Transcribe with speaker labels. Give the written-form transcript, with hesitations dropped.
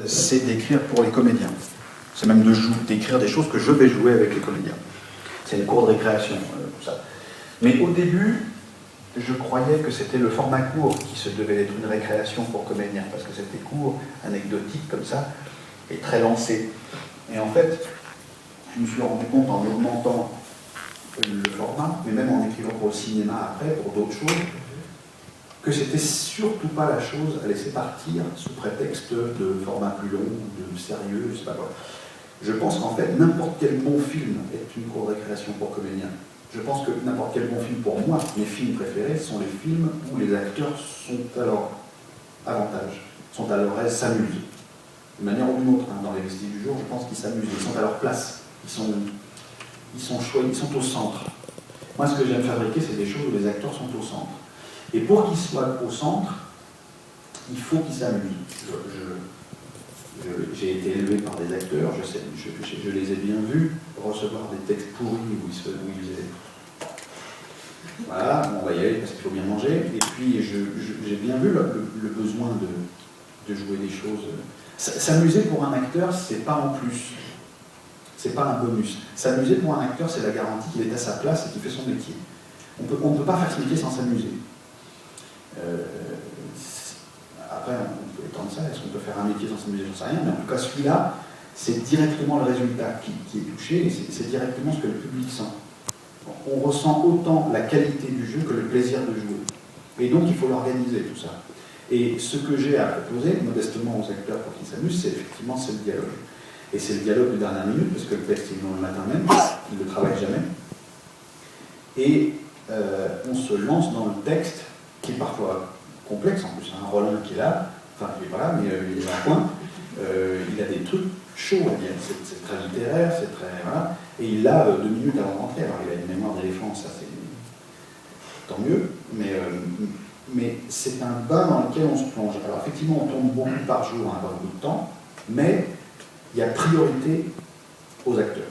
Speaker 1: c'est d'écrire pour les comédiens. C'est même d'écrire des choses que je vais jouer avec les comédiens. C'est une cour de récréation, tout ça. Mais au début, je croyais que c'était le format court qui se devait être une récréation pour comédiens, parce que c'était court, anecdotique comme ça, et très lancé. Et en fait, je me suis rendu compte en augmentant le format, mais même en écrivant pour le cinéma après, pour d'autres choses, que c'était surtout pas la chose à laisser partir sous prétexte de format plus long, de sérieux, je sais pas quoi. Je pense qu'en fait, n'importe quel bon film est une cour de récréation pour comédiens. Je pense que n'importe quel bon film pour moi, mes films préférés sont les films où les acteurs sont à leur avantage, sont à leur aise, s'amusent. D'une manière ou d'une autre, hein, dans les vestiges du jour, je pense qu'ils s'amusent, ils sont à leur place, ils sont choyés, ils sont au centre. Moi, ce que j'aime fabriquer, c'est des choses où les acteurs sont au centre. Et pour qu'ils soient au centre, il faut qu'ils s'amusent. J'ai été élevé par des acteurs, je les ai bien vus recevoir des textes pourris où ils faisaient voilà, on va y aller parce qu'il faut bien manger. Et puis j'ai bien vu le besoin de jouer des choses. S'amuser pour un acteur, c'est pas en plus. C'est pas un bonus. S'amuser pour un acteur, c'est la garantie qu'il est à sa place et qu'il fait son métier. On ne peut pas faire ce métier sans s'amuser. Après, on peut étendre ça. Est-ce qu'on peut faire un métier sans s'amuser? J'en sais rien. Mais en tout cas, celui-là, c'est directement le résultat qui est touché et c'est directement ce que le public sent. On ressent autant la qualité du jeu que le plaisir de jouer. Et donc, il faut l'organiser, tout ça. Et ce que j'ai à proposer, modestement aux acteurs pour qu'ils s'amusent, c'est effectivement le dialogue. Et c'est le dialogue de dernière minute, parce que le texte, il est le matin même, il ne le travaille jamais. Et on se lance dans le texte, qui est parfois complexe, en plus. Un Rollin qui est là, enfin, il n'est pas là, mais il est dans un coin. Il a des trucs chauds à dire. C'est très littéraire, c'est très... Voilà. Et il l'a 2 minutes avant de rentrer. Alors, il a une mémoire d'éléphant, ça c'est... Tant mieux. Mais c'est un bain dans lequel on se plonge. Alors, effectivement, on tourne beaucoup par jour, hein, pas beaucoup de temps, mais il y a priorité aux acteurs.